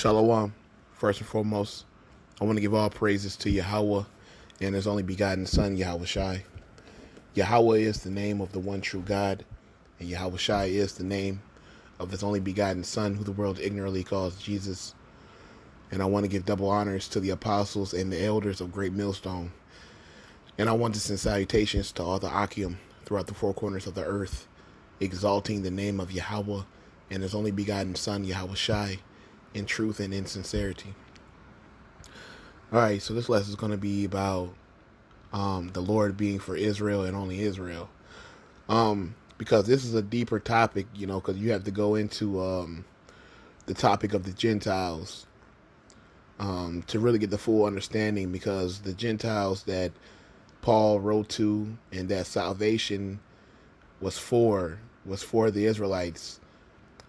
Shalom. First and foremost, I want to give all praises to Yahweh and His only begotten Son, Yahweh Shai. Yahweh is the name of the one true God, and Yahweh Shai is the name of His only begotten Son, who the world ignorantly calls Jesus. And I want to give double honors to the apostles and the elders of Great Millstone. And I want to send salutations to all the Akim throughout the four corners of the earth, exalting the name of Yahweh and His only begotten Son, Yahweh Shai, in truth and in sincerity. All right, so this lesson is going to be about the Lord being for Israel and only Israel. Because this is a deeper topic, because you have to go into the topic of the Gentiles to really get the full understanding, because the Gentiles that Paul wrote to and that salvation was for the Israelites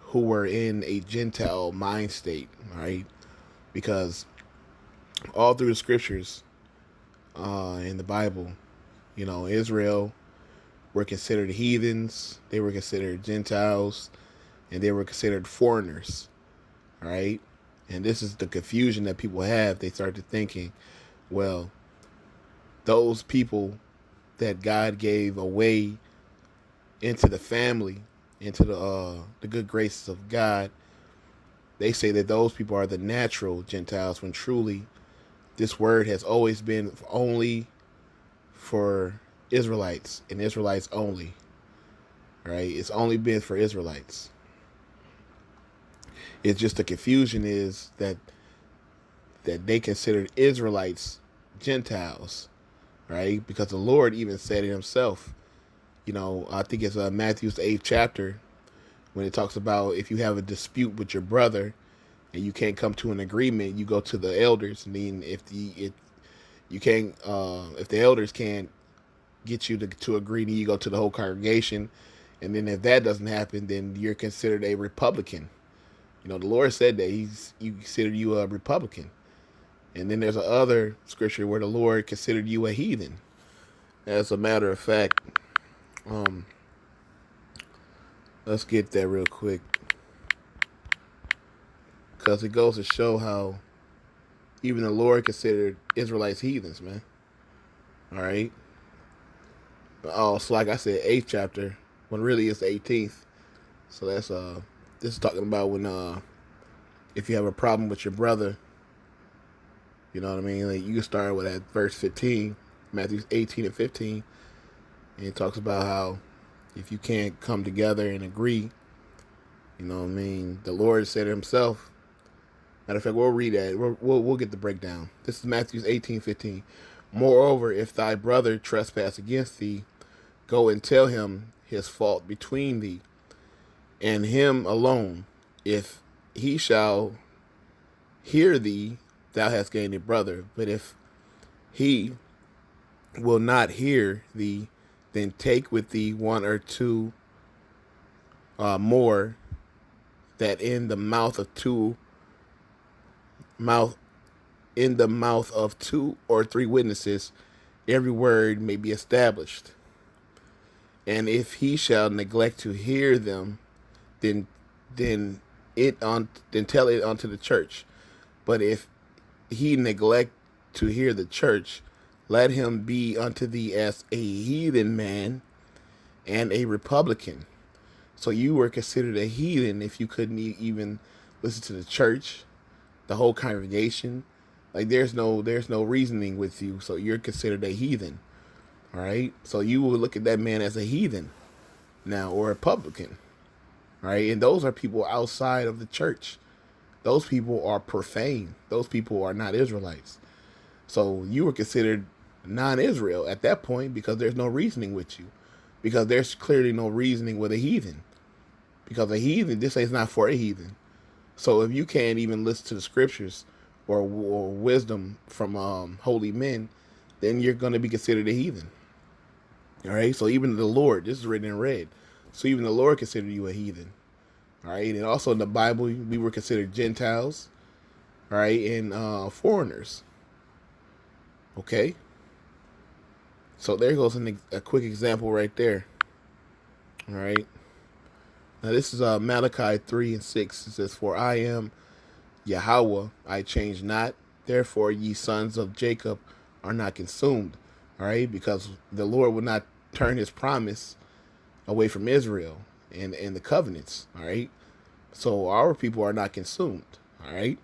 who were in a Gentile mind state, right? Because all through the scriptures in the Bible, Israel were considered heathens, they were considered Gentiles, and they were considered foreigners, right? And this is the confusion that people have. They started thinking, well, those people that God gave away into the family, into the good graces of God, they say that those people are the natural Gentiles, when truly this word has always been only for Israelites and Israelites only, right? It's only been for Israelites. It's just the confusion is that they considered Israelites Gentiles, right? Because the Lord even said it himself. I think it's Matthew's 8th chapter, when it talks about if you have a dispute with your brother and you can't come to an agreement, you go to the elders. And then if the elders can't get you to agree, then you go to the whole congregation. And then if that doesn't happen, then you're considered a Republican. The Lord said that you consider you a Republican. And then there's another scripture where the Lord considered you a heathen. As a matter of fact, let's get that real quick, because it goes to show how even the Lord considered Israelites heathens, man. All right. Oh, so like I said, 8th chapter, when really it's the 18th. So that's this is talking about when if you have a problem with your brother, you know what I mean? Like, you can start with that verse 15, Matthew 18 and 15. And it talks about how if you can't come together and agree, the Lord said it himself. Matter of fact, we'll read that. We'll get the breakdown. This is Matthew 18:15. Moreover, if thy brother trespass against thee, go and tell him his fault between thee and him alone. If he shall hear thee, thou hast gained a brother. But if he will not hear thee, then take with thee one or two more, that in the mouth of two or three witnesses every word may be established. And if he shall neglect to hear them, then tell it unto the church. But if he neglect to hear the church, let him be unto thee as a heathen man and a Republican. So you were considered a heathen if you couldn't even listen to the church, the whole congregation. Like, there's no reasoning with you, so you're considered a heathen. All right. So you will look at that man as a heathen now, or a Republican, right? And those are people outside of the church. Those people are profane. Those people are not Israelites. So you were considered non-Israel at that point, because there's no reasoning with you, because there's clearly no reasoning with a heathen, because a heathen, this is not for a heathen. So if you can't even listen to the scriptures or wisdom from holy men, then you're going to be considered a heathen. All right. So even the Lord, this is written in red, so even the Lord considered you a heathen. All right. And also in the Bible, we were considered Gentiles, all right, and foreigners. Okay. So there goes a quick example right there. All right. Now this is Malachi 3:6. It says, "For I am Yahweh, I change not. Therefore, ye sons of Jacob are not consumed. All right, because the Lord will not turn his promise away from Israel and the covenants. All right, so our people are not consumed. All right,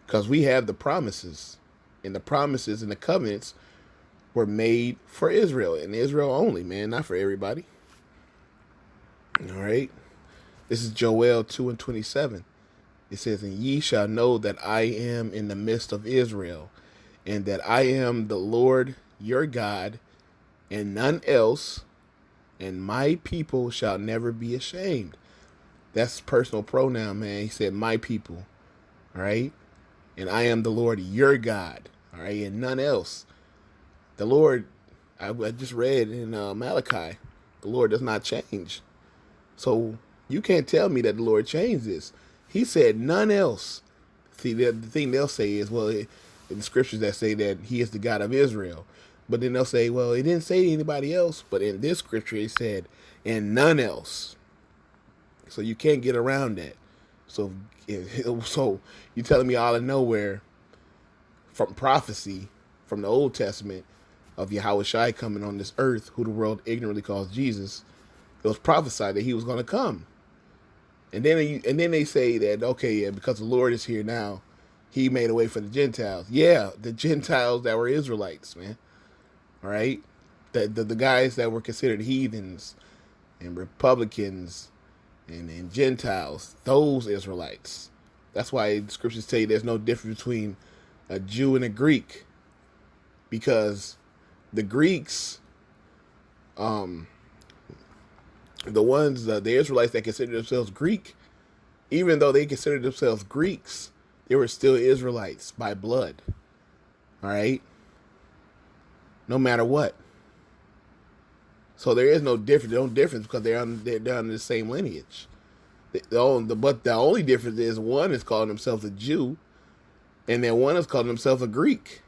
because we have the promises, and the promises and the covenants were made for Israel and Israel only, man, not for everybody. All right, this is Joel 2:27. It says, and ye shall know that I am in the midst of Israel, and that I am the Lord your God, and none else, and my people shall never be ashamed. That's personal pronoun, man. He said, my people. All right. And I am the Lord your God. All right. And none else. The Lord, I just read in Malachi, the Lord does not change. So you can't tell me that the Lord changed this. He said none else. See, the thing they'll say is, well, in the scriptures that say that he is the God of Israel. But then they'll say, well, it didn't say anybody else. But in this scripture, it said, and none else. So you can't get around that. So you're telling me out of nowhere from prophecy from the Old Testament of Yahweh Shai coming on this earth, who the world ignorantly calls Jesus, it was prophesied that he was going to come. And then they say that, okay, yeah, because the Lord is here now, he made a way for the Gentiles. Yeah, the Gentiles that were Israelites, man. All right? The guys that were considered heathens and Republicans and Gentiles, those Israelites. That's why the scriptures tell you there's no difference between a Jew and a Greek. Because the Greeks, the Israelites that considered themselves Greek, even though they considered themselves Greeks, they were still Israelites by blood. All right? No matter what. So there is no difference because they're under the same lineage. But the only difference is one is calling themselves a Jew, and then one is calling themselves a Greek.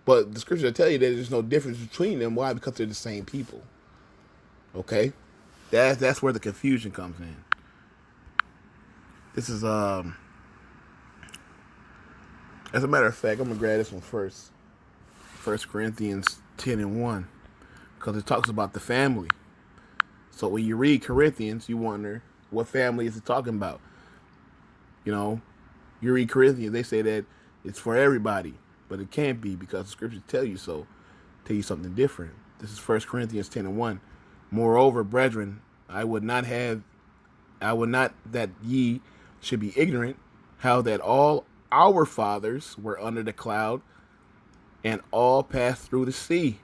But the scripture will tell you that there's no difference between them. Why? Because they're the same people. Okay? That's where the confusion comes in. This is as a matter of fact, I'm gonna grab this one first. 1 Corinthians 10:1. Because it talks about the family. So when you read Corinthians, you wonder, what family is it talking about? You know, you read Corinthians, they say that it's for everybody. But it can't be, because the scriptures tell you so. Tell you something different. This is 1 Corinthians 10:1. Moreover, brethren, I would not that ye should be ignorant, how that all our fathers were under the cloud, and all passed through the sea,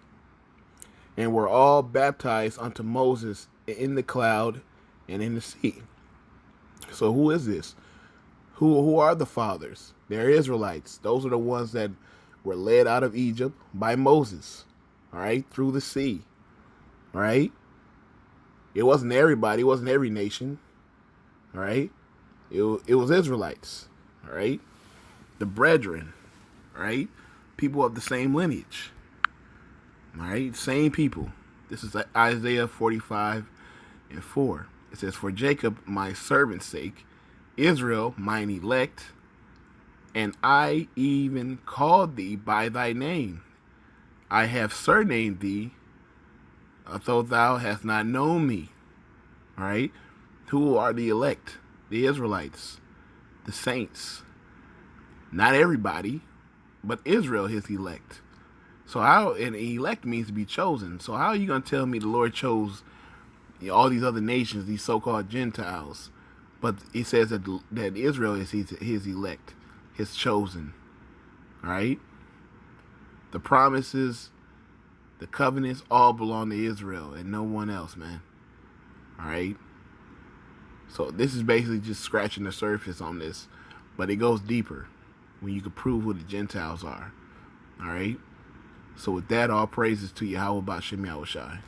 and were all baptized unto Moses in the cloud and in the sea. So who is this? Who are the fathers? They're Israelites. Those are the ones that were led out of Egypt by Moses, all right, through the sea, all right? It wasn't everybody. It wasn't every nation, all right? It was Israelites, all right? The brethren, all right? People of the same lineage, all right? Same people. This is Isaiah 45:4. It says, for Jacob, my servant's sake, Israel, mine elect, and I even called thee by thy name. I have surnamed thee, though thou hast not known me. All right? Who are the elect? The Israelites, the saints. Not everybody, but Israel, his elect. So and elect means to be chosen. So how are you going to tell me the Lord chose all these other nations, these so-called Gentiles? But he says that Israel is his elect, his chosen. All right? The promises, the covenants all belong to Israel and no one else, man. All right? So this is basically just scratching the surface on this. But it goes deeper when you can prove who the Gentiles are. All right? So with that, all praises to Yahweh Ba'Shem Yahushai.